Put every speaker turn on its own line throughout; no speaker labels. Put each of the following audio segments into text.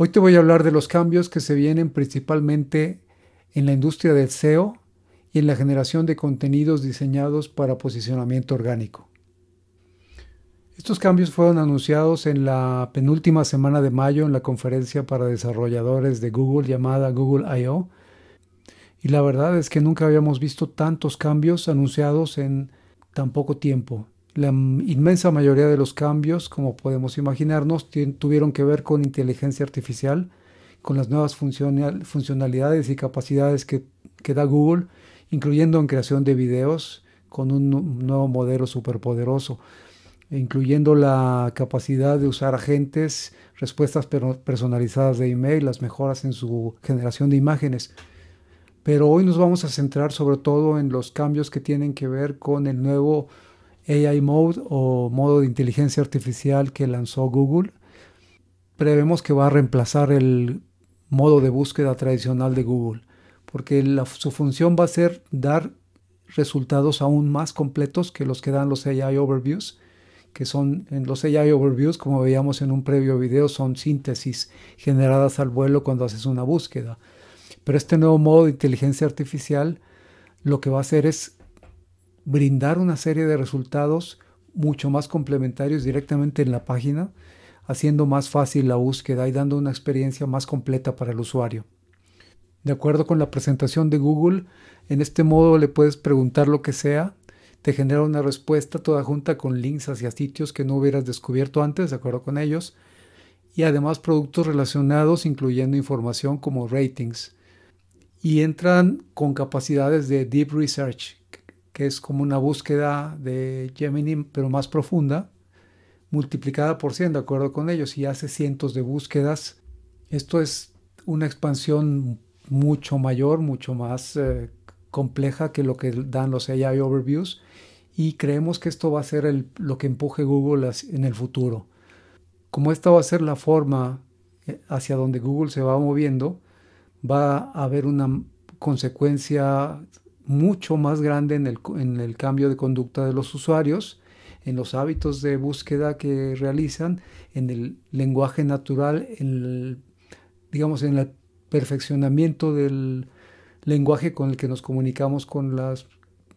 Hoy te voy a hablar de los cambios que se vienen principalmente en la industria del SEO y en la generación de contenidos diseñados para posicionamiento orgánico. Estos cambios fueron anunciados en la penúltima semana de mayo en la conferencia para desarrolladores de Google llamada Google I/O, y la verdad es que nunca habíamos visto tantos cambios anunciados en tan poco tiempo. La inmensa mayoría de los cambios, como podemos imaginarnos, tuvieron que ver con inteligencia artificial, con las nuevas funcionalidades y capacidades que da Google, incluyendo en creación de videos con un nuevo modelo superpoderoso, incluyendo la capacidad de usar agentes, respuestas personalizadas de email, las mejoras en su generación de imágenes. Pero hoy nos vamos a centrar sobre todo en los cambios que tienen que ver con el nuevo AI Mode o modo de inteligencia artificial que lanzó Google. Prevemos que va a reemplazar el modo de búsqueda tradicional de Google, porque su función va a ser dar resultados aún más completos que los que dan los AI Overviews, que son en los AI Overviews, como veíamos en un previo video, son síntesis generadas al vuelo cuando haces una búsqueda. Pero este nuevo modo de inteligencia artificial lo que va a hacer es brindar una serie de resultados mucho más complementarios directamente en la página, haciendo más fácil la búsqueda y dando una experiencia más completa para el usuario. De acuerdo con la presentación de Google, en este modo le puedes preguntar lo que sea, te genera una respuesta toda junta con links hacia sitios que no hubieras descubierto antes, de acuerdo con ellos, y además productos relacionados, incluyendo información como ratings. Y entran con capacidades de Deep Research, que es como una búsqueda de Gemini, pero más profunda, multiplicada por 100, de acuerdo con ellos, y hace cientos de búsquedas. Esto es una expansión mucho mayor, mucho más compleja que lo que dan los AI Overviews, y creemos que esto va a ser lo que empuje Google en el futuro. Como esta va a ser la forma hacia donde Google se va moviendo, va a haber una consecuencia mucho más grande en el cambio de conducta de los usuarios, en los hábitos de búsqueda que realizan, en el lenguaje natural, digamos, en el perfeccionamiento del lenguaje con el que nos comunicamos con las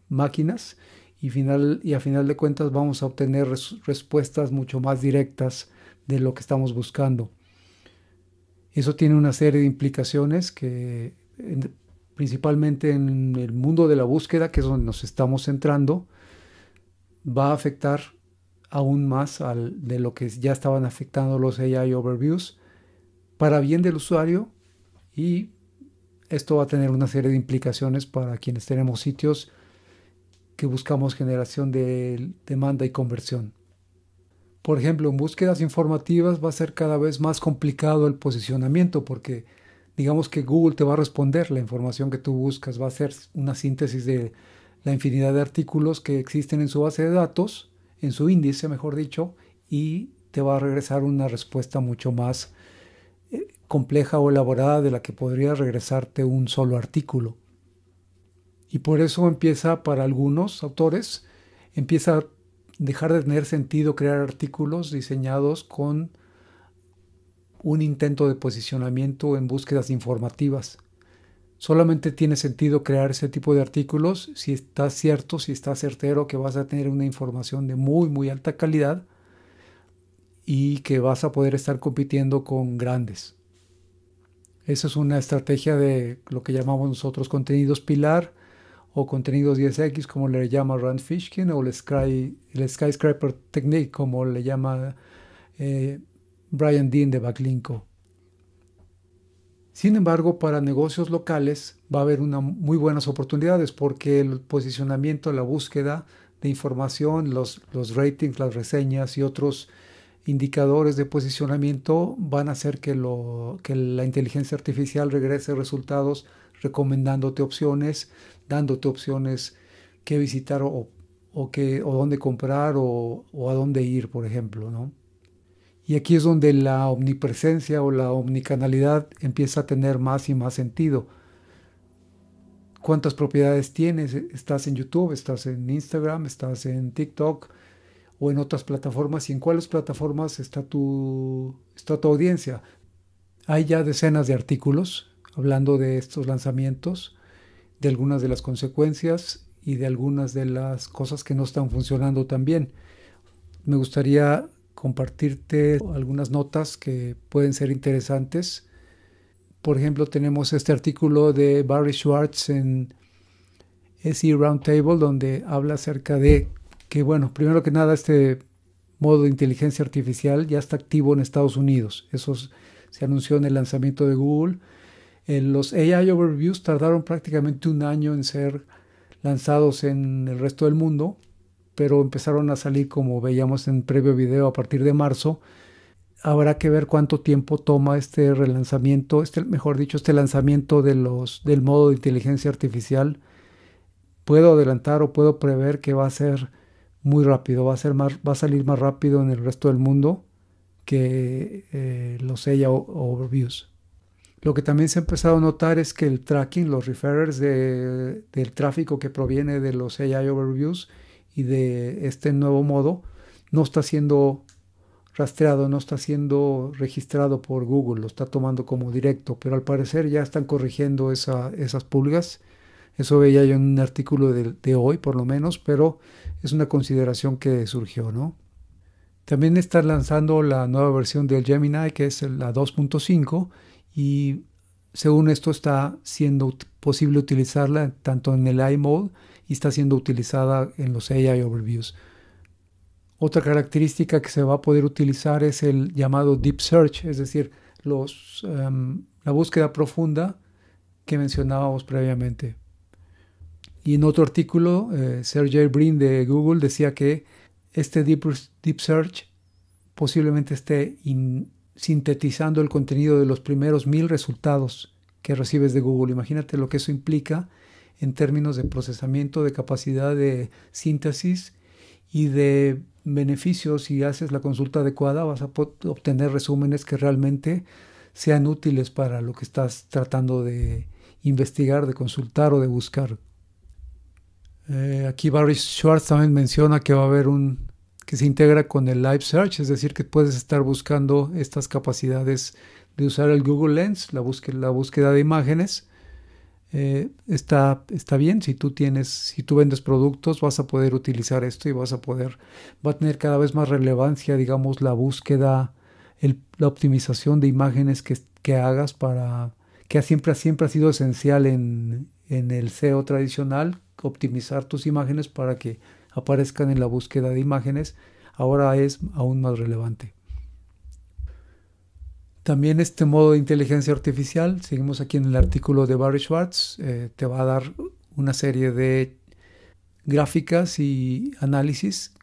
máquinas, y a final de cuentas vamos a obtener respuestas mucho más directas de lo que estamos buscando. Eso tiene una serie de implicaciones que principalmente en el mundo de la búsqueda, que es donde nos estamos centrando, va a afectar aún más de lo que ya estaban afectando los AI Overviews para bien del usuario, y esto va a tener una serie de implicaciones para quienes tenemos sitios que buscamos generación de demanda y conversión. Por ejemplo, en búsquedas informativas va a ser cada vez más complicado el posicionamiento porque digamos que Google te va a responder la información que tú buscas, va a hacer una síntesis de la infinidad de artículos que existen en su base de datos, en su índice, mejor dicho, y te va a regresar una respuesta mucho más compleja o elaborada de la que podría regresarte un solo artículo. Y por eso empieza, para algunos autores, empieza a dejar de tener sentido crear artículos diseñados con un intento de posicionamiento en búsquedas informativas. Solamente tiene sentido crear ese tipo de artículos si está cierto, si está certero que vas a tener una información de muy, muy alta calidad y que vas a poder estar compitiendo con grandes. Esa es una estrategia de lo que llamamos nosotros contenidos pilar o contenidos 10X, como le llama Rand Fishkin, o el Skyscraper Technique, como le llama Brian Dean de Backlinko. Sin embargo, para negocios locales va a haber muy buenas oportunidades porque el posicionamiento, la búsqueda de información, los ratings, las reseñas y otros indicadores de posicionamiento van a hacer que la inteligencia artificial regrese resultados recomendándote opciones, dándote opciones que visitar o dónde comprar o a dónde ir, por ejemplo, ¿no? Y aquí es donde la omnipresencia o la omnicanalidad empieza a tener más y más sentido. ¿Cuántas propiedades tienes? ¿Estás en YouTube? ¿Estás en Instagram? ¿Estás en TikTok? ¿O en otras plataformas? ¿Y en cuáles plataformas está tu audiencia? Hay ya decenas de artículos hablando de estos lanzamientos, de algunas de las consecuencias y de algunas de las cosas que no están funcionando tan bien. Me gustaría compartirte algunas notas que pueden ser interesantes. Por ejemplo, tenemos este artículo de Barry Schwartz en SE Roundtable, donde habla acerca de que, bueno, primero que nada, este modo de inteligencia artificial ya está activo en Estados Unidos. Eso se anunció en el lanzamiento de Google. Los AI Overviews tardaron prácticamente un año en ser lanzados en el resto del mundo, pero empezaron a salir, como veíamos en previo video, a partir de marzo. Habrá que ver cuánto tiempo toma este relanzamiento, mejor dicho, este lanzamiento del modo de inteligencia artificial. Puedo adelantar o puedo prever que va a ser muy rápido, va a salir más rápido en el resto del mundo que los AI Overviews. Lo que también se ha empezado a notar es que el tracking, los referrers del tráfico que proviene de los AI Overviews y de este nuevo modo no está siendo rastreado, no está siendo registrado por Google, lo está tomando como directo, pero al parecer ya están corrigiendo esas pulgas. Eso veía yo en un artículo de hoy, por lo menos, pero es una consideración que surgió, ¿no? También está lanzando la nueva versión del Gemini, que es la 2.5, y según esto está siendo posible utilizarla tanto en el iMode y está siendo utilizada en los AI Overviews. Otra característica que se va a poder utilizar es el llamado Deep Search, es decir, la búsqueda profunda que mencionábamos previamente. Y en otro artículo, Sergey Brin de Google decía que este Deep Search posiblemente esté sintetizando el contenido de los primeros 1000 resultados que recibes de Google. Imagínate lo que eso implica en términos de procesamiento, de capacidad de síntesis y de beneficios. Si haces la consulta adecuada, vas a obtener resúmenes que realmente sean útiles para lo que estás tratando de investigar, de consultar o de buscar. Aquí Barry Schwartz también menciona que va a haber que se integra con el Live Search, es decir, que puedes estar buscando estas capacidades de usar el Google Lens, la búsqueda de imágenes. Está bien, si tú vendes productos, vas a poder utilizar esto y va a tener cada vez más relevancia, digamos, la búsqueda, la optimización de imágenes que hagas que siempre ha sido esencial en el SEO tradicional, optimizar tus imágenes para que aparezcan en la búsqueda de imágenes. Ahora es aún más relevante. También este modo de inteligencia artificial, seguimos aquí en el artículo de Barry Schwartz, te va a dar una serie de gráficas y análisis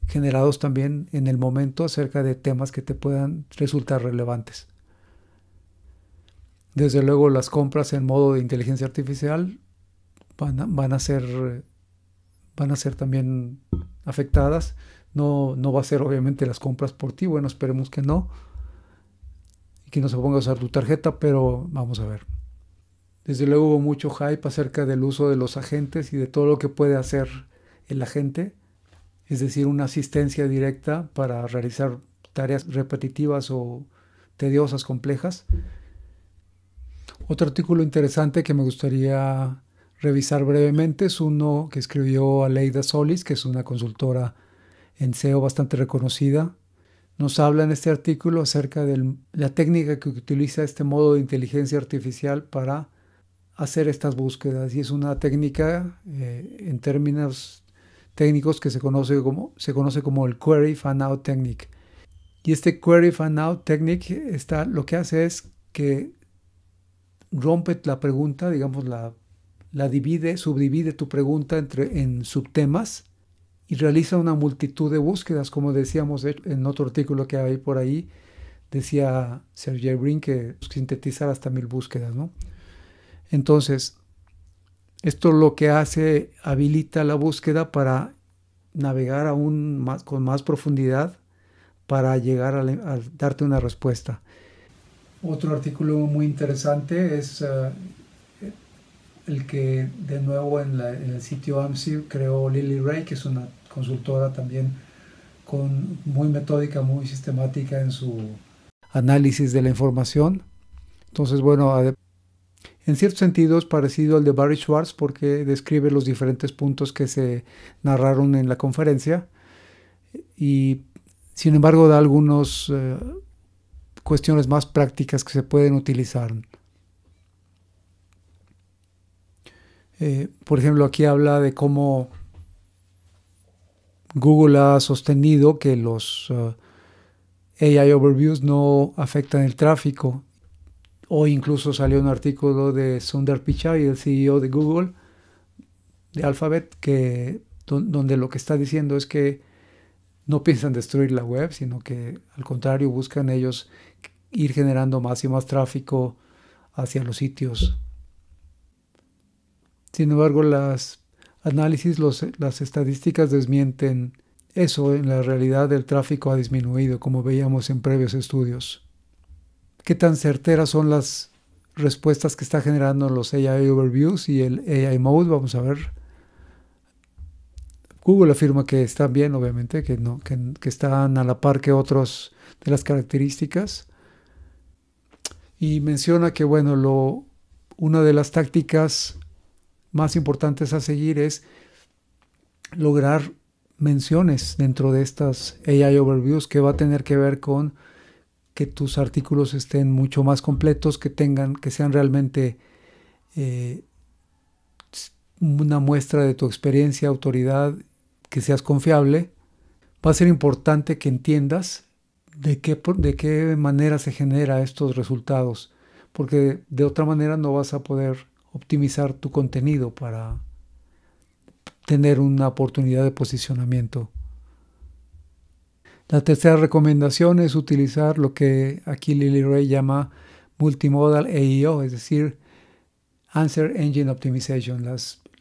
generados también en el momento acerca de temas que te puedan resultar relevantes. Desde luego las compras en modo de inteligencia artificial van a ser también afectadas. No va a ser obviamente las compras por ti, bueno, esperemos que no, y que no se ponga a usar tu tarjeta, pero vamos a ver. Desde luego hubo mucho hype acerca del uso de los agentes y de todo lo que puede hacer el agente, es decir, una asistencia directa para realizar tareas repetitivas o tediosas, complejas. Otro artículo interesante que me gustaría revisar brevemente es uno que escribió Aleida Solis, que es una consultora en SEO bastante reconocida. Nos habla en este artículo acerca de la técnica que utiliza este modo de inteligencia artificial para hacer estas búsquedas, y es una técnica en términos técnicos que se conoce como el Query Fan Out Technique. Y este Query Fan Out Technique lo que hace es que rompe la pregunta, digamos, subdivide tu pregunta en subtemas y realiza una multitud de búsquedas, como decíamos en otro artículo que hay por ahí, decía Sergey Brin que sintetizar hasta 1000 búsquedas, ¿no? Entonces, esto lo que hace, habilita la búsqueda para navegar con más profundidad para llegar a darte una respuesta. Otro artículo muy interesante es el que de nuevo en el sitio AMSI creó Lily Ray, que es una consultora también muy metódica, muy sistemática en su análisis de la información. Entonces, bueno, en cierto sentido es parecido al de Barry Schwartz porque describe los diferentes puntos que se narraron en la conferencia y sin embargo da algunas cuestiones más prácticas que se pueden utilizar. Por ejemplo, aquí habla de cómo Google ha sostenido que los AI Overviews no afectan el tráfico. Hoy incluso salió un artículo de Sundar Pichai, el CEO de Google, de Alphabet, donde lo que está diciendo es que no piensan destruir la web, sino que al contrario buscan ellos ir generando más y más tráfico hacia los sitios. Sin embargo, las análisis, las estadísticas desmienten eso. En la realidad el tráfico ha disminuido, como veíamos en previos estudios. ¿Qué tan certeras son las respuestas que está generando los AI Overviews y el AI Mode? Vamos a ver. Google afirma que están bien, obviamente, que están a la par que otros de las características. Y menciona que, bueno, una de las tácticas más importantes a seguir es lograr menciones dentro de estas AI Overviews, que va a tener que ver con que tus artículos estén mucho más completos, que sean realmente una muestra de tu experiencia, autoridad, que seas confiable. Va a ser importante que entiendas de qué manera se genera estos resultados, porque de otra manera no vas a poder optimizar tu contenido para tener una oportunidad de posicionamiento. La tercera recomendación es utilizar lo que aquí Lily Ray llama Multimodal AEO, es decir, Answer Engine Optimization.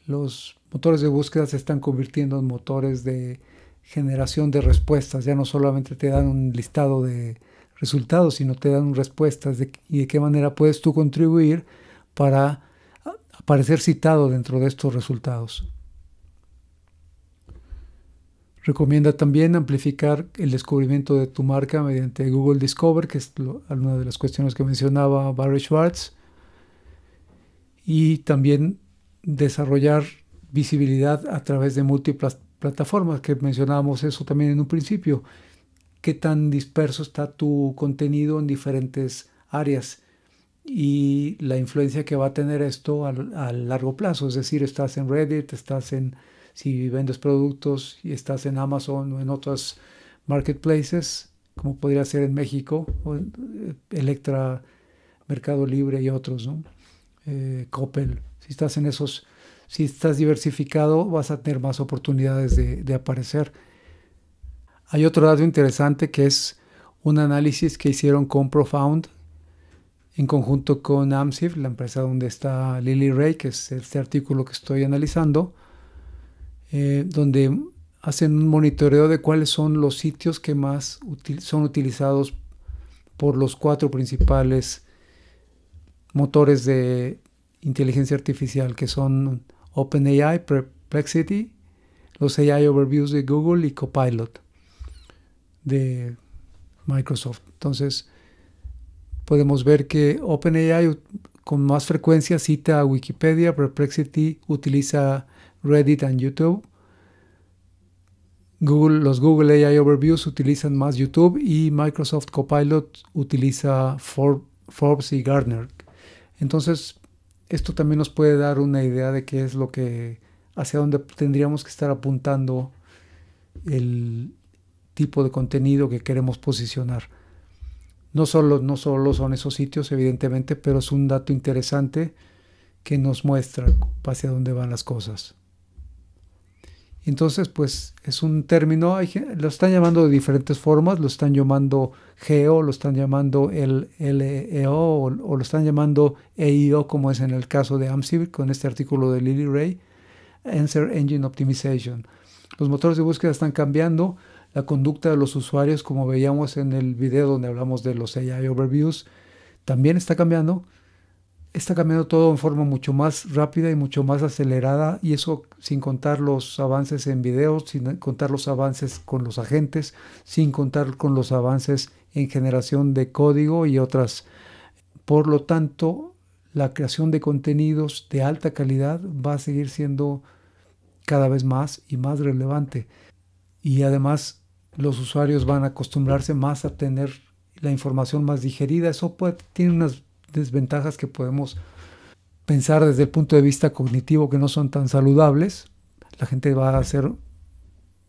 Los motores de búsqueda se están convirtiendo en motores de generación de respuestas. Ya no solamente te dan un listado de resultados, sino te dan respuestas y de qué manera puedes tú contribuir para aparecer citado dentro de estos resultados. Recomienda también amplificar el descubrimiento de tu marca mediante Google Discover, que es una de las cuestiones que mencionaba Barry Schwartz, y también desarrollar visibilidad a través de múltiples plataformas, que mencionábamos eso también en un principio. Qué tan disperso está tu contenido en diferentes áreas y la influencia que va a tener esto a largo plazo. Es decir, estás en Reddit, si vendes productos y estás en Amazon o en otros marketplaces, como podría ser en México, o en Electra, Mercado Libre y otros, ¿no? Coppel. Si estás diversificado, vas a tener más oportunidades de aparecer. Hay otro dato interesante que es un análisis que hicieron con Profound en conjunto con Amsiv, la empresa donde está Lily Ray, que es este artículo que estoy analizando, donde hacen un monitoreo de cuáles son los sitios que más son utilizados por los 4 principales motores de inteligencia artificial, que son OpenAI, Perplexity, los AI Overviews de Google y Copilot de Microsoft. Entonces podemos ver que OpenAI con más frecuencia cita a Wikipedia, Perplexity utiliza Reddit y YouTube. Los Google AI Overviews utilizan más YouTube y Microsoft Copilot utiliza Forbes y Gartner. Entonces, esto también nos puede dar una idea de qué es hacia dónde tendríamos que estar apuntando el tipo de contenido que queremos posicionar. No solo son esos sitios, evidentemente, pero es un dato interesante que nos muestra hacia dónde van las cosas. Entonces, pues es un término, lo están llamando de diferentes formas, lo están llamando GEO, lo están llamando LEO o lo están llamando EIO, como es en el caso de Amsiv con este artículo de Lily Ray, Answer Engine Optimization. Los motores de búsqueda están cambiando, la conducta de los usuarios, como veíamos en el video donde hablamos de los AI Overviews, también está cambiando. Está cambiando todo en forma mucho más rápida y mucho más acelerada, y eso sin contar los avances en videos, sin contar los avances con los agentes, sin contar con los avances en generación de código y otras. Por lo tanto, la creación de contenidos de alta calidad va a seguir siendo cada vez más y más relevante. Y además los usuarios van a acostumbrarse más a tener la información más digerida. Eso tiene unas desventajas que podemos pensar desde el punto de vista cognitivo que no son tan saludables. La gente va a hacer,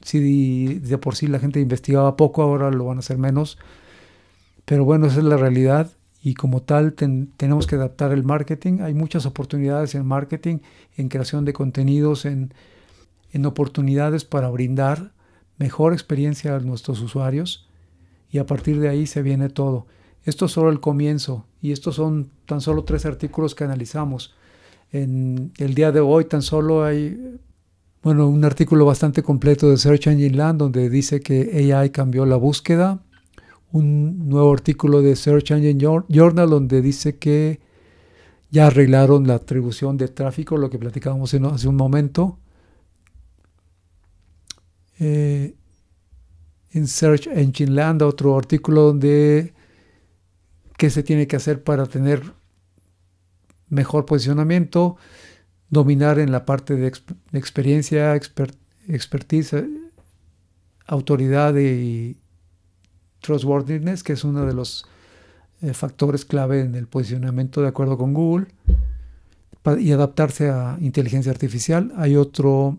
si de por sí la gente investigaba poco, ahora lo van a hacer menos. Pero bueno, esa es la realidad y como tal tenemos que adaptar el marketing. Hay muchas oportunidades en marketing, en creación de contenidos, en oportunidades para brindar mejor experiencia a nuestros usuarios y a partir de ahí se viene todo. Esto es solo el comienzo y estos son tan solo 3 artículos que analizamos. En el día de hoy tan solo hay un artículo bastante completo de Search Engine Land donde dice que AI cambió la búsqueda. Un nuevo artículo de Search Engine Journal donde dice que ya arreglaron la atribución de tráfico, lo que platicábamos hace un momento. En Search Engine Land, otro artículo donde qué se tiene que hacer para tener mejor posicionamiento, dominar en la parte de experiencia, expertise, autoridad y trustworthiness, que es uno de los factores clave en el posicionamiento de acuerdo con Google, y adaptarse a inteligencia artificial. Hay otro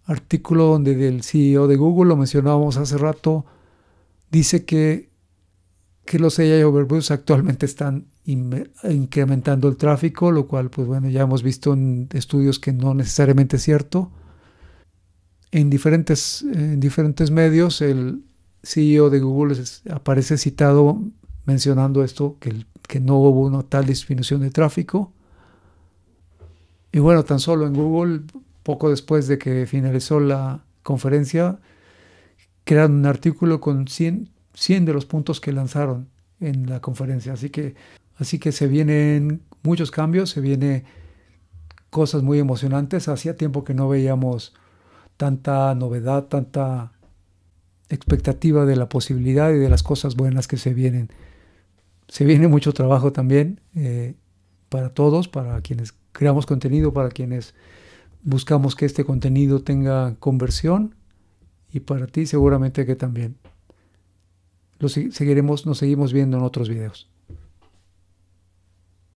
artículo donde del CEO de Google, lo mencionábamos hace rato, dice que los AI Overviews actualmente están incrementando el tráfico, lo cual pues bueno, ya hemos visto en estudios que no necesariamente es cierto. En diferentes medios el CEO de Google aparece citado mencionando esto, que no hubo una tal disminución de tráfico. Y bueno, tan solo en Google, poco después de que finalizó la conferencia, crearon un artículo con 100 de los puntos que lanzaron en la conferencia. Así que se vienen muchos cambios, se vienen cosas muy emocionantes. Hacía tiempo que no veíamos tanta novedad, tanta expectativa de la posibilidad y de las cosas buenas que se vienen. Se viene mucho trabajo también para todos, para quienes creamos contenido, para quienes buscamos que este contenido tenga conversión y para ti seguramente que también. Nos seguimos viendo en otros videos.